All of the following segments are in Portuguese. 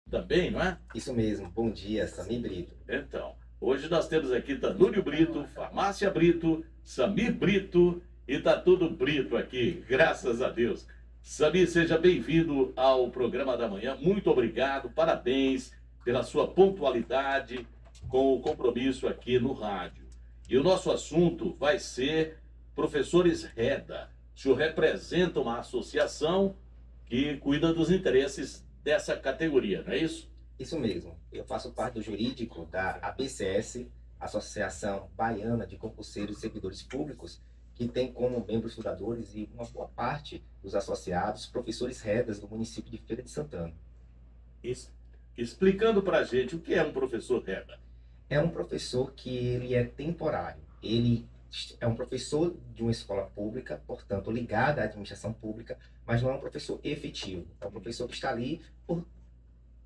também, não é? Isso mesmo, bom dia, Sami Brito. Então, hoje nós temos aqui Tanúrio Brito, Farmácia Brito, Samir Brito e tá tudo Brito aqui, graças a Deus. Samir, seja bem-vindo ao programa da manhã. Muito obrigado, parabéns pela sua pontualidade com o compromisso aqui no rádio. E o nosso assunto vai ser Professores Reda. O senhor representa uma associação que cuida dos interesses dessa categoria, não é isso? Isso mesmo, eu faço parte do jurídico da ABCS, Associação Baiana de Concurseiros e Servidores Públicos, que tem como membros fundadores e uma boa parte dos associados professores redas do município de Feira de Santana. Explicando para a gente o que é um professor Reda. É um professor que ele é temporário, ele é um professor de uma escola pública, portanto ligado à administração pública, mas não é um professor efetivo, é um professor que está ali por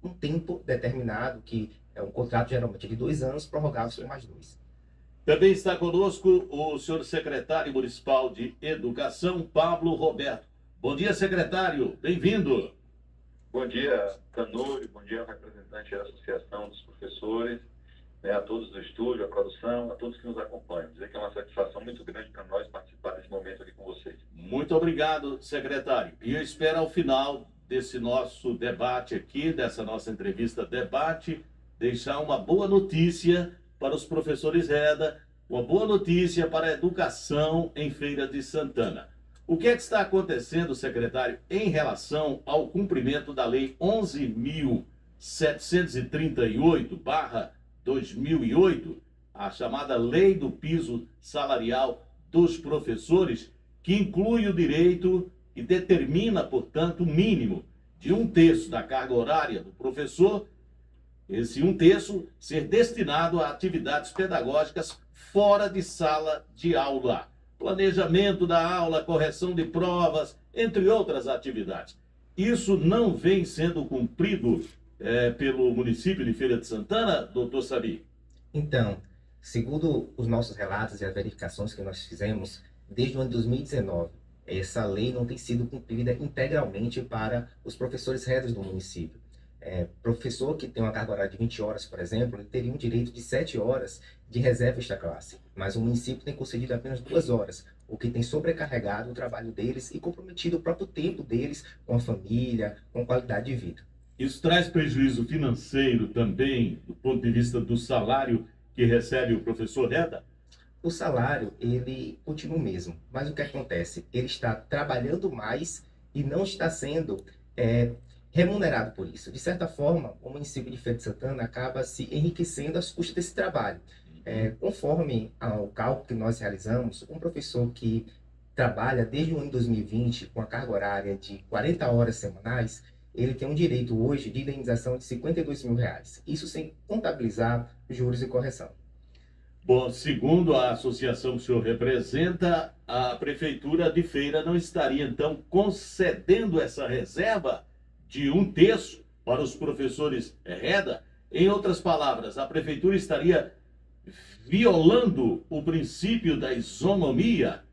um tempo determinado, que é um contrato geralmente de 2 anos, prorrogável por mais 2. Também está conosco o senhor secretário municipal de Educação, Pablo Roberto. Bom dia, secretário. Bem-vindo. Bom dia, Tanúrio. Bom dia, representante da Associação dos Professores, a todos do estúdio, a produção, a todos que nos acompanham. Dizer que é uma satisfação muito grande para nós participar desse momento aqui com vocês. Muito obrigado, secretário. E eu espero ao final desse nosso debate aqui, dessa nossa entrevista debate, deixar uma boa notícia para os professores Reda, uma boa notícia para a educação em Feira de Santana. O que é que está acontecendo, secretário, em relação ao cumprimento da Lei 11.738/2008, a chamada Lei do Piso Salarial dos Professores, que inclui o direito e determina, portanto, o mínimo de 1/3 da carga horária do professor, esse 1/3 ser destinado a atividades pedagógicas fora de sala de aula, planejamento da aula, correção de provas, entre outras atividades. Isso não vem sendo cumprido pelo município de Feira de Santana, doutor Sabi? Então, segundo os nossos relatos e as verificações que nós fizemos, desde o ano de 2019, essa lei não tem sido cumprida integralmente para os professores redas do município. Professor que tem uma carga horária de 20 horas, por exemplo, ele teria um direito de 7 horas de reserva extra classe, mas o município tem concedido apenas 2 horas, o que tem sobrecarregado o trabalho deles e comprometido o próprio tempo deles com a família, com qualidade de vida. Isso traz prejuízo financeiro também, do ponto de vista do salário que recebe o professor Reda? O salário, ele continua o mesmo, mas o que acontece? Ele está trabalhando mais e não está sendo remunerado por isso. De certa forma, o município de Feira de Santana acaba se enriquecendo às custas desse trabalho. Conforme ao cálculo que nós realizamos, um professor que trabalha desde o ano de 2020 com a carga horária de 40 horas semanais, ele tem um direito hoje de indenização de R$52 mil. Isso sem contabilizar juros e correção. Bom, segundo a associação que o senhor representa, a prefeitura de Feira não estaria, então, concedendo essa reserva de 1/3 para os professores Reda? Em outras palavras, a prefeitura estaria violando o princípio da isonomia,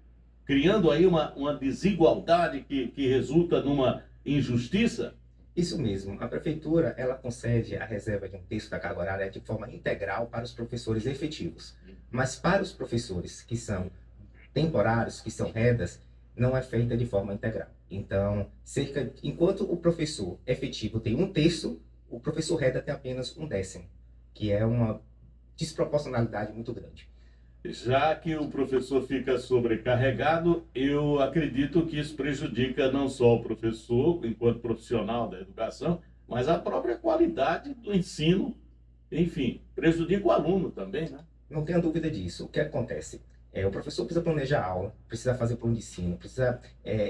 criando aí uma desigualdade que resulta numa injustiça? Isso mesmo, a prefeitura ela concede a reserva de 1/3 da carga horária de forma integral para os professores efetivos, mas para os professores que são temporários, que são redas, não é feita de forma integral. Então, enquanto o professor efetivo tem 1/3, o professor reda tem apenas 1/10, que é uma desproporcionalidade muito grande. Já que o professor fica sobrecarregado, eu acredito que isso prejudica não só o professor, enquanto profissional da educação, mas a própria qualidade do ensino. Enfim, prejudica o aluno também, né? Não tenha dúvida disso. O que acontece? O professor precisa planejar a aula, precisa fazer plano de ensino, precisa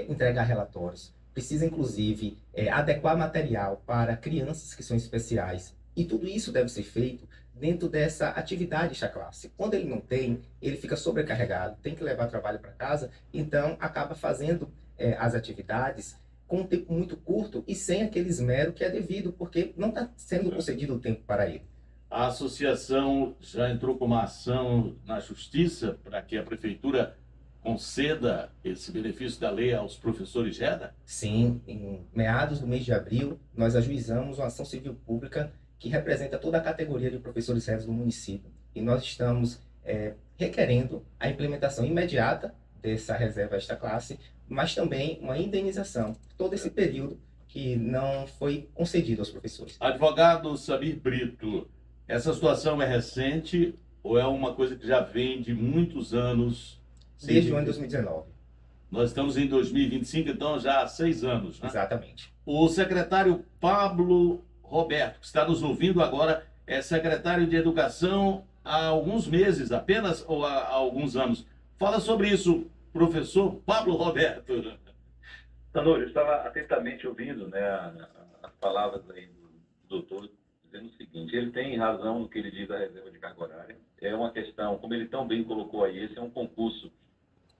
entregar relatórios, precisa, inclusive, adequar material para crianças que são especiais. E tudo isso deve ser feito dentro dessa atividade extra classe. Quando ele não tem, ele fica sobrecarregado, tem que levar trabalho para casa, então acaba fazendo as atividades com um tempo muito curto e sem aquele esmero que é devido, porque não está sendo concedido o tempo para ele. A associação já entrou com uma ação na justiça para que a prefeitura conceda esse benefício da lei aos professores reda? Sim, em meados do mês de abril, nós ajuizamos uma ação civil pública que representa toda a categoria de professores redas do município. E nós estamos requerendo a implementação imediata dessa reserva esta classe, mas também uma indenização por todo esse período que não foi concedido aos professores. Advogado Samir Brito, essa situação é recente ou é uma coisa que já vem de muitos anos? Desde o ano de 2019. Nós estamos em 2025, então já há 6 anos, né? Exatamente. O secretário Pablo Roberto, que está nos ouvindo agora, é secretário de Educação há alguns meses apenas ou há alguns anos. Fala sobre isso, professor Pablo Roberto. Tanuri, eu estava atentamente ouvindo, né, as palavras aí do doutor, dizendo o seguinte: ele tem razão no que ele diz da reserva de carga horária. É uma questão, como ele tão bem colocou aí, esse é um concurso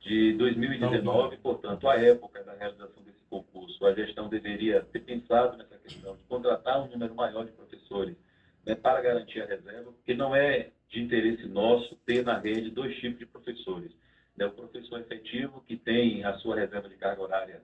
de 2019, portanto, a época da realização desse concurso, a gestão deveria ter pensado nessa questão de contratar um número maior de professores, né, para garantir a reserva, porque não é de interesse nosso ter na rede 2 tipos de professores, né? O professor efetivo, que tem a sua reserva de carga horária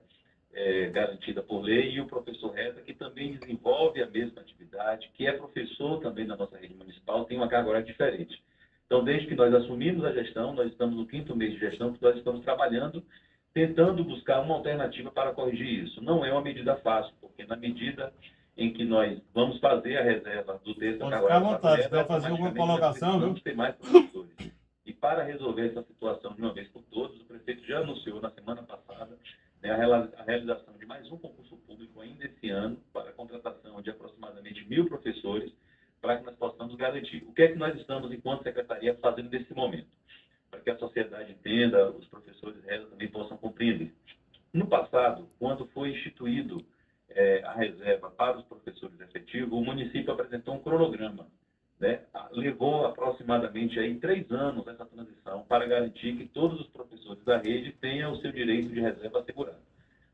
garantida por lei, e o professor reda, que também desenvolve a mesma atividade, que é professor também da nossa rede municipal, tem uma carga horária diferente. Então, desde que nós assumimos a gestão, nós estamos no 5º mês de gestão, que nós estamos trabalhando, tentando buscar uma alternativa para corrigir isso. Não é uma medida fácil, porque na medida em que nós vamos fazer a reserva do texto da carga horária, à vontade, vai fazer alguma colocação, vamos ter mais professores. E para resolver essa situação de uma vez por todas, o prefeito já anunciou na semana passada, né, a realização de mais um concurso público ainda esse ano, para a contratação de aproximadamente 1.000 professores, para que nós possamos garantir. O que é que nós estamos, enquanto secretaria, fazendo nesse momento? Para que a sociedade entenda, os professores também possam compreender. No passado, quando foi instituído a reserva para os professores efetivos, o município apresentou um cronograma, né? Levou aproximadamente aí 3 anos essa transição para garantir que todos os professores da rede tenham o seu direito de reserva assegurado.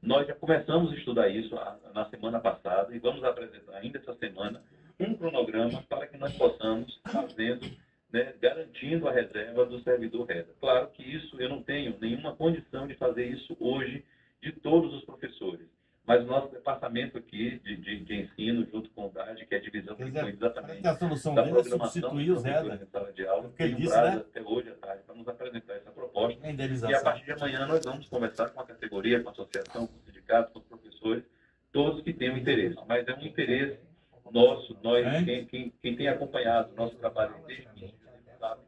Nós já começamos a estudar isso na semana passada e vamos apresentar ainda essa semana um cronograma para que nós possamos fazendo, né, garantindo a reserva do servidor reda. Claro que isso eu não tenho nenhuma condição de fazer isso hoje de todos os professores, mas o nosso departamento aqui de ensino, junto com o DAD, que é a divisão que foi exatamente a solução da dele é programação substituir dos os professores reda. em sala de aula, Porque ele tem um disse, prazo né? até hoje à tarde para nos apresentar essa proposta. A E a indenização. partir de amanhã nós vamos conversar com a categoria, com a associação, com o sindicato, com os professores, todos que tenham interesse. Mas é um interesse nosso, nós, quem tem acompanhado o nosso trabalho desde o início, sabe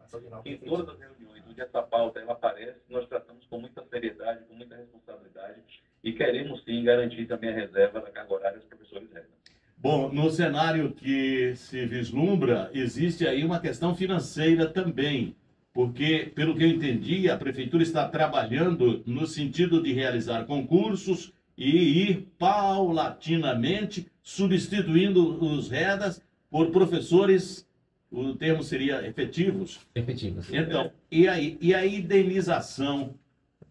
que em todas as reuniões onde essa pauta ela aparece, nós tratamos com muita seriedade, com muita responsabilidade e queremos sim garantir também a reserva da carga horária dos professores reda. Bom, no cenário que se vislumbra, existe aí uma questão financeira também, porque, pelo que eu entendi, a prefeitura está trabalhando no sentido de realizar concursos e ir paulatinamente substituindo os redas por professores, o termo seria efetivos. Efetivos. Então, e a indenização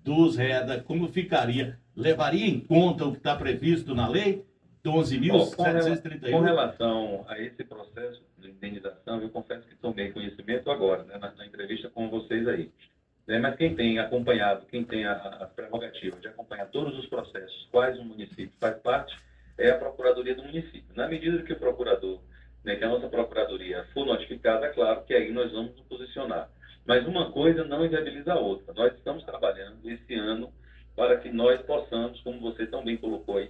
dos reda, como ficaria? Levaria em conta o que está previsto na lei? 12.738? Com relação a esse processo de indenização, eu confesso que tomei conhecimento agora, né, na entrevista com vocês aí. Mas quem tem acompanhado, quem tem a prerrogativa de acompanhar todos os processos, quais o município faz parte, é a Procuradoria do município. Na medida que o procurador, né, que a nossa Procuradoria for notificada, é claro que aí nós vamos nos posicionar. Mas uma coisa não inviabiliza a outra. Nós estamos trabalhando esse ano para que nós possamos, como você também colocou aí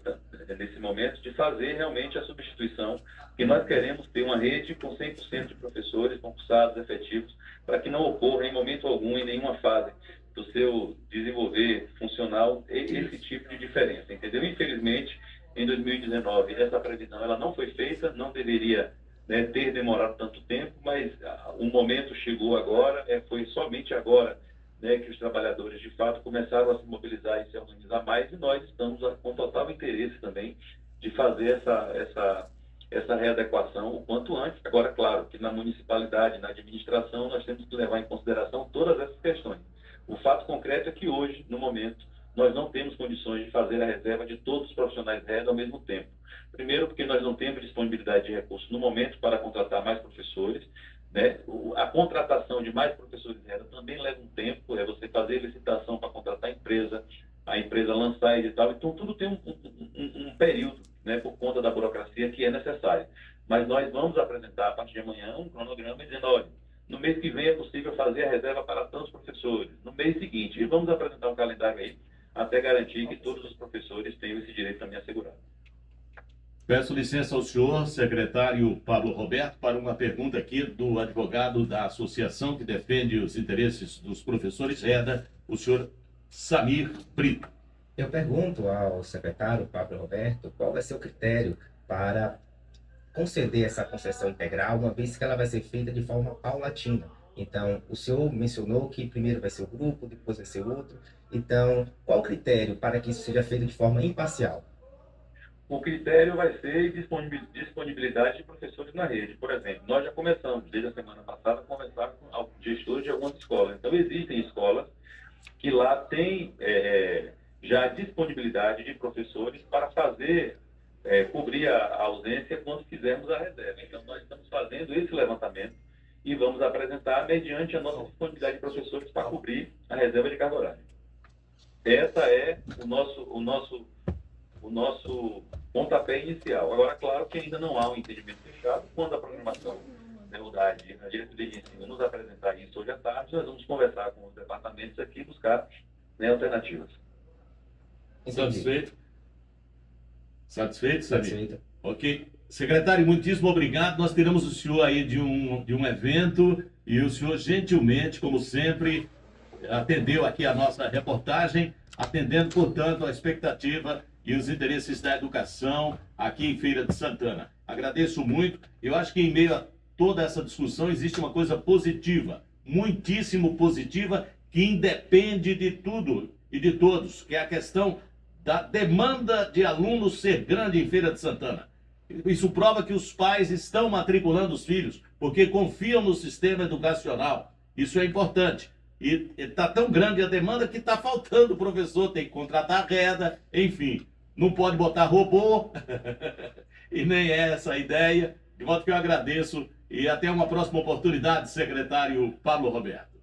nesse momento, de fazer realmente a substituição, que nós queremos ter uma rede com 100% de professores concursados efetivos, para que não ocorra em momento algum, em nenhuma fase do seu desenvolver funcional, esse tipo de diferença, entendeu? Infelizmente, em 2019, essa previsão ela não foi feita, não deveria, né, ter demorado tanto tempo, mas o momento chegou agora, foi somente agora, né, que os trabalhadores de fato começaram a se mobilizar e se organizar mais, e nós estamos com total interesse também de fazer essa readequação o quanto antes. Agora, claro, que na municipalidade, na administração, nós temos que levar em consideração todas essas questões. O fato concreto é que hoje, no momento, nós não temos condições de fazer a reserva de todos os profissionais reda ao mesmo tempo. Primeiro, porque nós não temos disponibilidade de recursos no momento para contratar mais professores, né? A contratação de mais professores reda também leva um tempo, é você fazer licitação para contratar a empresa lançar edital, então tudo tem um período, né, por conta da burocracia que é necessário. Mas nós vamos apresentar a partir de amanhã um cronograma dizendo, olha, no mês que vem é possível fazer a reserva para tantos professores, no mês seguinte, e vamos apresentar um calendário aí até garantir que todos os professores tenham esse direito também assegurado. Peço licença ao senhor, secretário Pablo Roberto, para uma pergunta aqui do advogado da associação que defende os interesses dos professores REDA, o senhor Samir Brito. Eu pergunto ao secretário Pablo Roberto qual vai ser o critério para conceder essa concessão integral, uma vez que ela vai ser feita de forma paulatina. Então, o senhor mencionou que primeiro vai ser o grupo, depois vai ser outro. Então, qual o critério para que isso seja feito de forma imparcial? O critério vai ser disponibilidade de professores na rede. Por exemplo, nós já começamos, desde a semana passada, a conversar com gestores de algumas escolas. Então, existem escolas que lá têm já disponibilidade de professores para fazer, cobrir a ausência quando fizermos a reserva. Então, nós estamos fazendo esse levantamento e vamos apresentar mediante a nossa disponibilidade de professores para cobrir a reserva de carga horária. Essa é o nosso pontapé inicial. Agora, claro que ainda não há um entendimento fechado. Quando a programação da unidade, a diretoria de ensino nos apresentar isso hoje à tarde, nós vamos conversar com os departamentos aqui e buscar, né, alternativas. Satisfeito? Satisfeito, Samir? Satisfeito. Ok. Secretário, muitíssimo obrigado. Nós tiramos o senhor aí de um evento e o senhor gentilmente, como sempre, atendeu aqui a nossa reportagem, atendendo, portanto, a expectativa e os interesses da educação aqui em Feira de Santana. Agradeço muito. Eu acho que em meio a toda essa discussão existe uma coisa positiva, muitíssimo positiva, que independe de tudo e de todos, que é a questão da demanda de alunos ser grande em Feira de Santana. Isso prova que os pais estão matriculando os filhos, porque confiam no sistema educacional. Isso é importante. E está tão grande a demanda que está faltando professor, tem que contratar reda, enfim. Não pode botar robô, e nem é essa a ideia. De modo que eu agradeço e até uma próxima oportunidade, secretário Pablo Roberto.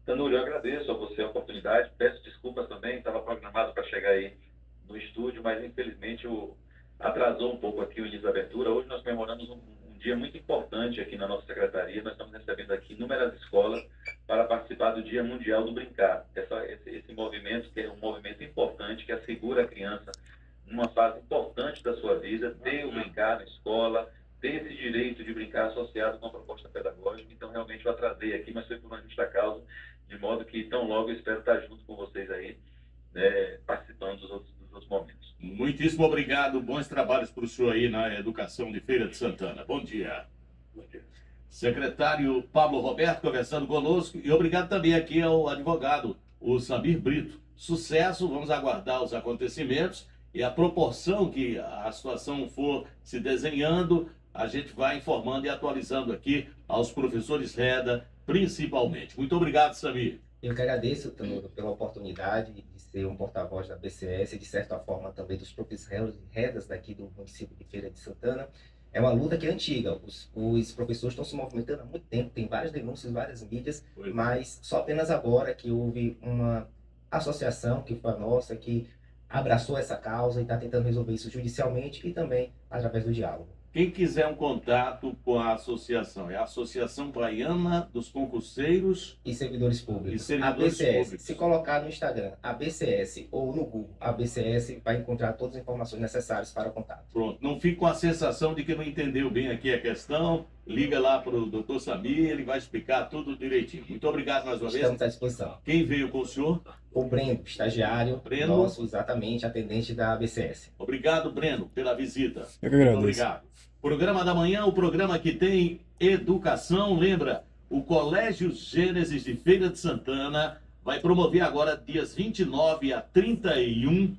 Tanuri, eu agradeço a você a oportunidade, peço desculpas também, estava programado para chegar aí no estúdio, mas infelizmente atrasou um pouco aqui o início da abertura. Hoje nós comemoramos um dia muito importante aqui na nossa secretaria. Nós estamos recebendo aqui inúmeras escolas para participar do Dia Mundial do Brincar. Esse movimento, que é um movimento importante, que assegura a criança, numa fase importante da sua vida, ter o brincar na escola, ter esse direito de brincar associado com a proposta pedagógica. Então, realmente, eu atrasei aqui, mas foi por uma justa causa, de modo que, tão logo, eu espero estar junto com vocês aí, né, participando dos outros momentos. Muitíssimo obrigado. Bons trabalhos para o senhor aí na educação de Feira de Santana. Bom dia. Bom dia. Secretário Pablo Roberto conversando conosco e obrigado também aqui ao advogado, o Samir Brito. Sucesso, vamos aguardar os acontecimentos e a proporção que a situação for se desenhando, a gente vai informando e atualizando aqui aos professores REDA, principalmente. Muito obrigado, Samir. Eu que agradeço, Tanuro, pela oportunidade de ser um porta-voz da BCS e, de certa forma, também dos professores REDAs daqui do município de Feira de Santana. É uma luta que é antiga. Os professores estão se movimentando há muito tempo, tem várias denúncias, várias mídias, mas só apenas agora que houve uma associação, que foi a nossa, que abraçou essa causa e está tentando resolver isso judicialmente e também através do diálogo. Quem quiser um contato com a associação, é a Associação Baiana dos Concurseiros e Servidores Públicos. A BCS, se colocar no Instagram, a BCS, ou no Google, a BCS, vai encontrar todas as informações necessárias para o contato. Pronto, não fique com a sensação de que não entendeu bem aqui a questão, liga lá para o doutor Samir, ele vai explicar tudo direitinho. Muito obrigado mais uma vez. Estamos à disposição. Quem veio com o senhor? O Breno, estagiário, Breno. nosso, exatamente, atendente da BCS. Obrigado, Breno, pela visita. Eu que agradeço. Muito obrigado. Programa da manhã, o programa que tem educação. Lembra, o Colégio Gênesis de Feira de Santana vai promover agora dias 29 a 31,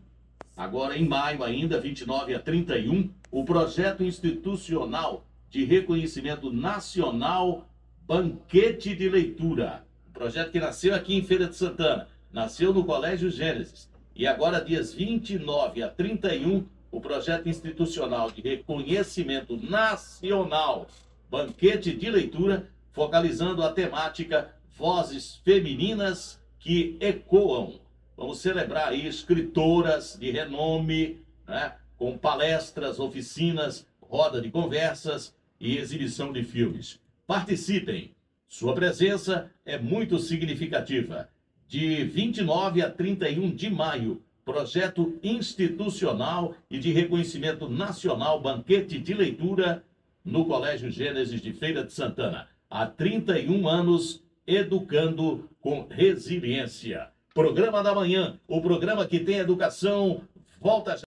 agora em maio ainda, 29 a 31, o projeto institucional de reconhecimento nacional Banquete de Leitura. Um projeto que nasceu aqui em Feira de Santana, nasceu no Colégio Gênesis. E agora, dias 29 a 31, o projeto institucional de reconhecimento nacional Banquete de Leitura focalizando a temática Vozes Femininas que Ecoam. Vamos celebrar aí escritoras de renome, né, com palestras, oficinas, roda de conversas e exibição de filmes. Participem! Sua presença é muito significativa. De 29 a 31 de maio, projeto institucional e de reconhecimento nacional Banquete de Leitura no Colégio Gênesis de Feira de Santana. Há 31 anos, educando com resiliência. Programa da Manhã, o programa que tem educação, volta já.